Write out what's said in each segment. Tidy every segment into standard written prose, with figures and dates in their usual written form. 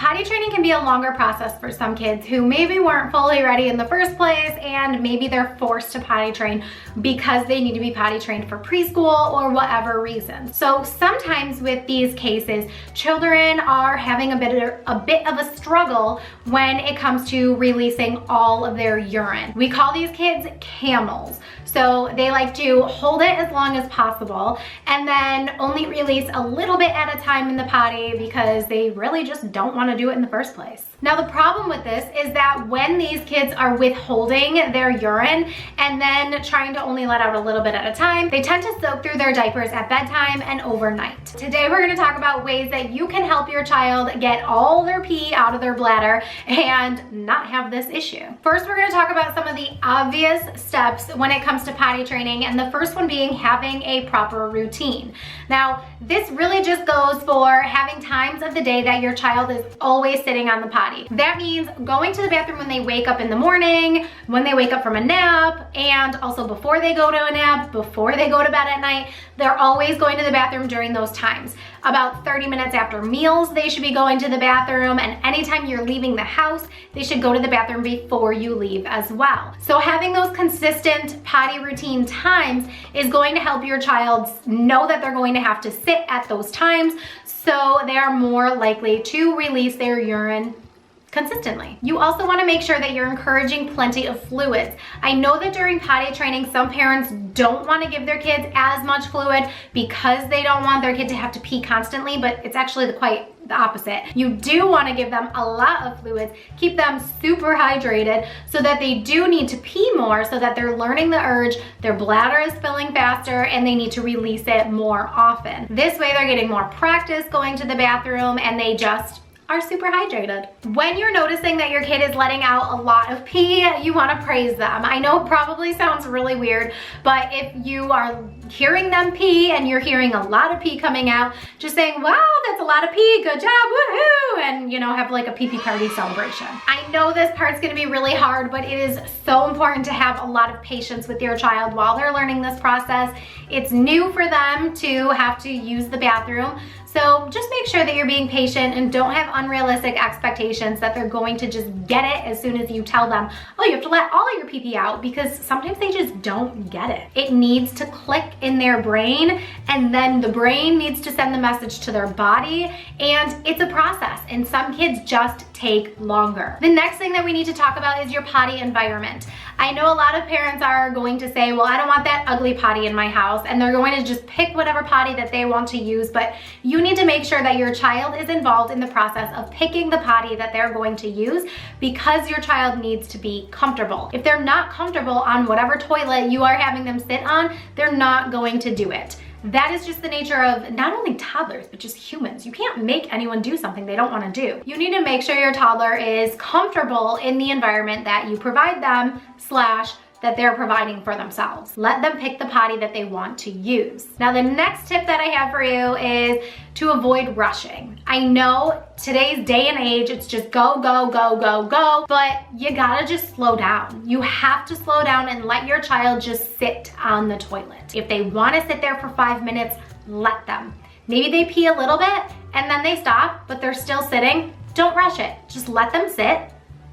Potty training can be a longer process for some kids who maybe weren't fully ready in the first place, and maybe they're forced to potty train because they need to be potty trained for preschool or whatever reason. So sometimes with these cases, children are having a bit of a struggle when it comes to releasing all of their urine. We call these kids camels. So they like to hold it as long as possible and then only release a little bit at a time in the potty because they really just don't want to do it in the first place. Now the problem with this is that when these kids are withholding their urine and then trying to only let out a little bit at a time, they tend to soak through their diapers at bedtime and overnight. Today we're going to talk about ways that you can help your child get all their pee out of their bladder and not have this issue. First, we're going to talk about some of the obvious steps when it comes to potty training, and the first one being having a proper routine. Now, this really just goes for having times of the day that your child is always sitting on the potty. That means going to the bathroom when they wake up in the morning, when they wake up from a nap, and also before they go to a nap, before they go to bed at night. They're always going to the bathroom during those times. About 30 minutes after meals, they should be going to the bathroom, and anytime you're leaving the house, they should go to the bathroom before you leave as well. So having those consistent potty routine times is going to help your child know that they're going to have to sit at those times, so they are more likely to release their urine consistently. You also want to make sure that you're encouraging plenty of fluids. I know that during potty training, some parents don't want to give their kids as much fluid because they don't want their kid to have to pee constantly, but it's actually quite the opposite. You do want to give them a lot of fluids, keep them super hydrated so that they do need to pee more, so that they're learning the urge, their bladder is filling faster, and they need to release it more often. This way they're getting more practice going to the bathroom and they just are super hydrated. When you're noticing that your kid is letting out a lot of pee, you want to praise them. I know it probably sounds really weird, but if you are hearing them pee and you're hearing a lot of pee coming out, just saying, wow, that's a lot of pee, good job, woohoo, and have like a pee-pee party celebration. I know this part's gonna be really hard, but it is so important to have a lot of patience with your child while they're learning this process. It's new for them to have to use the bathroom. So just make sure that you're being patient and don't have unrealistic expectations that they're going to just get it as soon as you tell them, oh, you have to let all of your pee-pee out, because sometimes they just don't get it. It needs to click in their brain, and then the brain needs to send the message to their body, and it's a process, and some kids just take longer. The next thing that we need to talk about is your potty environment. I know a lot of parents are going to say, well, I don't want that ugly potty in my house, and they're going to just pick whatever potty that they want to use, but you need to make sure that your child is involved in the process of picking the potty that they're going to use, because your child needs to be comfortable. If they're not comfortable on whatever toilet you are having them sit on, they're not going to do it. That is just the nature of not only toddlers, but just humans. You can't make anyone do something they don't want to do. You need to make sure your toddler is comfortable in the environment that you provide them / that they're providing for themselves. Let them pick the potty that they want to use. Now, the next tip that I have for you is to avoid rushing. I know today's day and age, it's just go, go, go, go, go, but you gotta just slow down. You have to slow down and let your child just sit on the toilet. If they wanna sit there for 5 minutes, let them. Maybe they pee a little bit and then they stop, but they're still sitting. Don't rush it, just let them sit.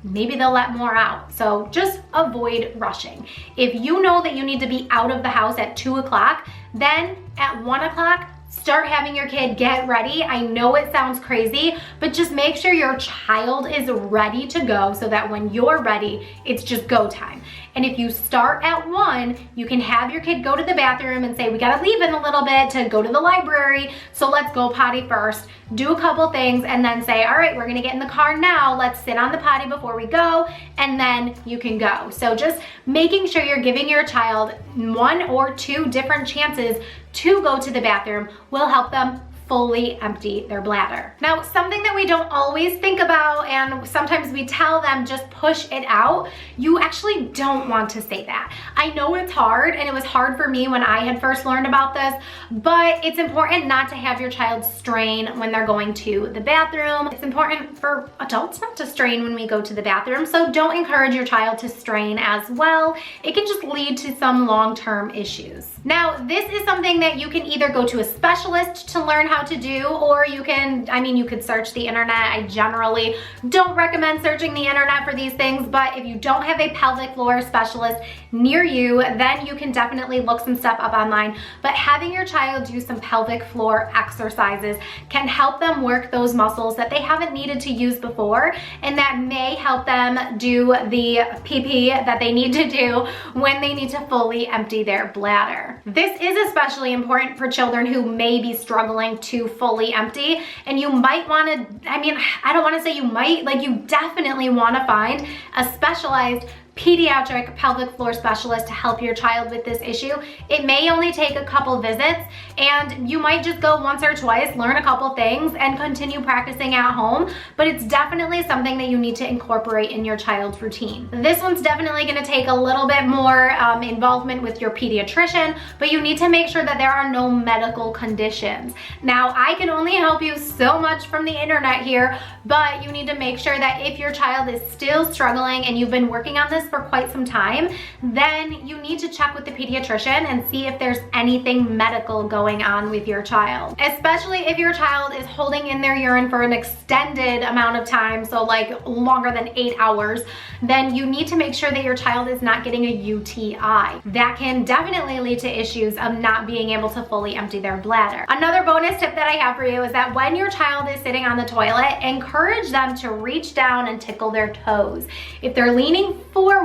Maybe they'll let more out. So just avoid rushing. If you know that you need to be out of the house at 2 o'clock, then at 1 o'clock, start having your kid get ready. I know it sounds crazy, but just make sure your child is ready to go so that when you're ready, it's just go time. And if you start at 1, you can have your kid go to the bathroom and say, we gotta leave in a little bit to go to the library, so let's go potty first. Do a couple things and then say, all right, we're gonna get in the car now, let's sit on the potty before we go, and then you can go. So just making sure you're giving your child 1 or 2 different chances to go to the bathroom will help them fully empty their bladder. Now, something that we don't always think about, and sometimes we tell them just push it out, you actually don't want to say that. I know it's hard, and it was hard for me when I had first learned about this, but it's important not to have your child strain when they're going to the bathroom. It's important for adults not to strain when we go to the bathroom, so don't encourage your child to strain as well. It can just lead to some long-term issues. Now, this is something that you can either go to a specialist to learn how how to do, or you can, I mean, you could search the internet. I generally don't recommend searching the internet for these things, but if you don't have a pelvic floor specialist near you, then you can definitely look some stuff up online. But having your child do some pelvic floor exercises can help them work those muscles that they haven't needed to use before, and that may help them do the PP that they need to do when they need to fully empty their bladder. This is especially important for children who may be struggling to fully empty, and you might want to, I mean, I don't want to say you might, like you definitely want to find a specialized pediatric pelvic floor specialist to help your child with this issue. It may only take a couple visits, and you might just go once or twice, learn a couple things, and continue practicing at home, but it's definitely something that you need to incorporate in your child's routine. This one's definitely going to take a little bit more involvement with your pediatrician, but you need to make sure that there are no medical conditions. Now, I can only help you so much from the internet here, but you need to make sure that if your child is still struggling and you've been working on this for quite some time, then you need to check with the pediatrician and see if there's anything medical going on with your child. Especially if your child is holding in their urine for an extended amount of time, so like longer than 8 hours, then you need to make sure that your child is not getting a UTI. That can definitely lead to issues of not being able to fully empty their bladder. Another bonus tip that I have for you is that when your child is sitting on the toilet, encourage them to reach down and tickle their toes. If they're leaning forward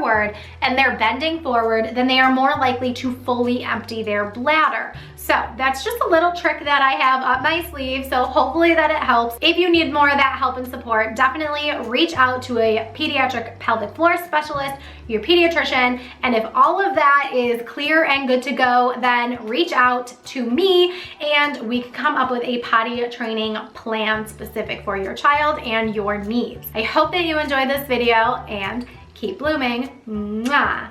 and they're bending forward, then they are more likely to fully empty their bladder. So that's just a little trick that I have up my sleeve, so hopefully that it helps. If you need more of that help and support, definitely reach out to a pediatric pelvic floor specialist, your pediatrician, and if all of that is clear and good to go, then reach out to me and we can come up with a potty training plan specific for your child and your needs. I hope that you enjoyed this video, and keep blooming. Mwah.